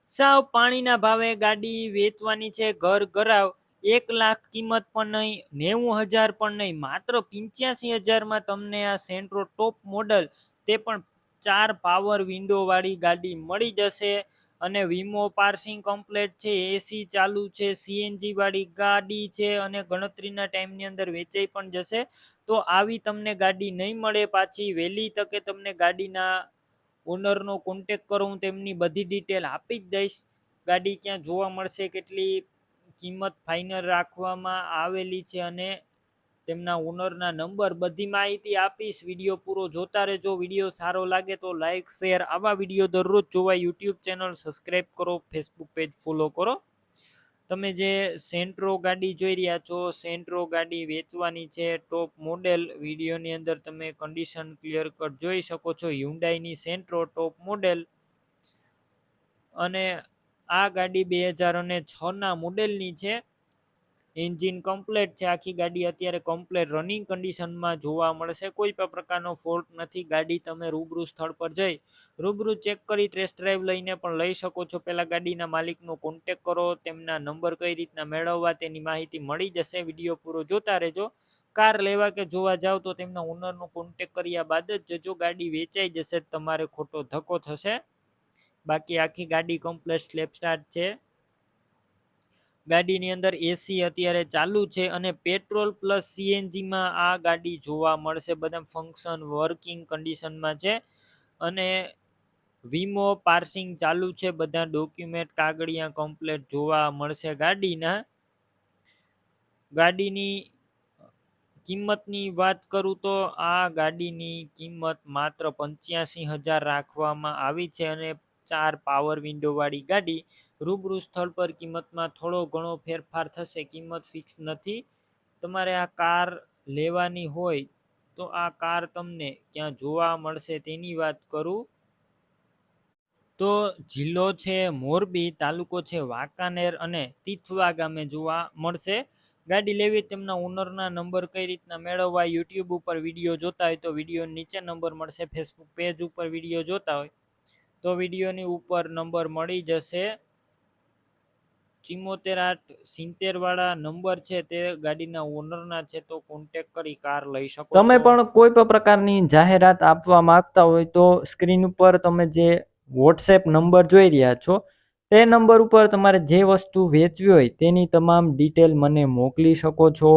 સાવ પાણીના ભાવે ગાડી વેચવાની છે. ઘર કરાવ 1,00,000 કિંમત પણ નહીં, 90,000 પણ નહીં, માત્ર 85,000માં તમને આ સેન્ટ્રો ટોપ મોડલ, તે પણ 4 પાવર વિન્ડો વાળી ગાડી મળી જશે. અને વીમો પાર્સિંગ કમ્પ્લેટ છે, એસી ચાલુ છે, સીએનજી વાળી ગાડી છે અને ગણતરીના ટાઈમની અંદર વેચાઈ પણ જશે. તો આવી તમને ગાડી નહીં મળે. પાછી વહેલી તકે તમને ગાડીના ઓનરનો કોન્ટેક કરો, હું તેમની બધી ડિટેલ આપી જ દઈશ. ગાડી ક્યાં જોવા મળશે, કેટલી કિંમત ફાઇનલ રાખવામાં આવેલી છે અને તેમના ઓનરના નંબર, બધી માહિતી આપીશ. વિડીયો પૂરો જોતા રહેજો. વિડીયો સારો લાગે તો લાઇક શેર. આવા વિડીયો દરરોજ જોવા યુટ્યુબ ચેનલ સબસ્ક્રાઈબ કરો, ફેસબુક પેજ ફોલો કરો. તમે જે સેન્ટ્રો ગાડી જોઈ રહ્યા છો, સેન્ટ્રો ગાડી વેચવાની છે, ટોપ મોડેલ. વિડીયોની અંદર તમે કન્ડિશન ક્લિયર કટ જોઈ શકો છો. હ્યુન્ડાઈની સેન્ટ્રો ટોપ મોડેલ અને આ ગાડી 2006ના મોડેલની છે. એન્જિન કમ્પ્લેટ છે. આખી ગાડી અત્યારે કમ્પ્લેટ રનિંગ કન્ડિશનમાં જોવા મળશે. કોઈ પણ પ્રકારનો ફોલ્ટ નથી. ગાડી તમે રૂબરૂ સ્થળ પર જઈ રૂબરૂ ચેક કરી ટેસ્ટ ડ્રાઈવ લઈને પણ લઈ શકો છો. પહેલાં ગાડીના માલિકનો કોન્ટેક કરો, તેમના નંબર કઈ રીતના મેળવવા તેની માહિતી મળી જશે. વિડીયો પૂરો જોતા રહેજો. કાર લેવા કે જોવા જાવ તો તેમના ઓનરનો કોન્ટેક કર્યા બાદ જ જજો. ગાડી વેચાઈ જશે, તમારે ખોટો ધક્કો થશે. બાકી આખી ગાડી કમ્પ્લેટ સ્લેપ સ્ટાર્ટ છે. ગાડીની અંદર એસી અત્યારે ચાલુ છે અને પેટ્રોલ પ્લસ સીએનજીમાં આ ગાડી જોવા મળશે. બધા ફંક્શન વર્કિંગ કન્ડિશનમાં છે અને વીમો પાર્સિંગ ચાલુ છે. બધા ડોક્યુમેન્ટ કાગળિયા કમ્પ્લેટ જોવા મળશે ગાડીના. ગાડીની કિંમતની વાત કરું તો આ ગાડીની કિંમત માત્ર 85,000 રાખવામાં આવી છે અને 4 પાવર વિન્ડો વાળી ગાડી. રૂબરૂ સ્થળ પર કિંમતમાં થોડો ઘણો ફેરફાર થશે, કિંમત ફિક્સ નથી. તમારે આ કાર લેવાની હોય તો આ કાર તમને ક્યાં જોવા મળશે તેની વાત કરું તો જિલ્લો છે મોરબી, તાલુકો છે વાંકાનેર અને તીથવા ગામે જોવા મળશે. ગાડી લેવી તેમના ઓનરના નંબર કઈ રીતના મેળવવા, યુટ્યુબ ઉપર વિડીયો જોતા હોય તો વિડીયો નીચે નંબર મળશે. ફેસબુક પેજ ઉપર વિડીયો જોતા હોય તો વિડીયોની ઉપર નંબર મળી જશે. 74,870 વાળા નંબર છે તે ગાડીના ઓનરના છે, તો કોન્ટેક કરી કાર લઈ શકો છો. તમે પણ કોઈ પણ પ્રકારની જાહેરાત આપવા માંગતા હોય તો સ્ક્રીન ઉપર તમે જે વોટ્સએપ નંબર જોઈ રહ્યા છો તે નંબર ઉપર તમારે જે વસ્તુ વેચવી હોય તેની તમામ ડિટેલ મને મોકલી શકો છો.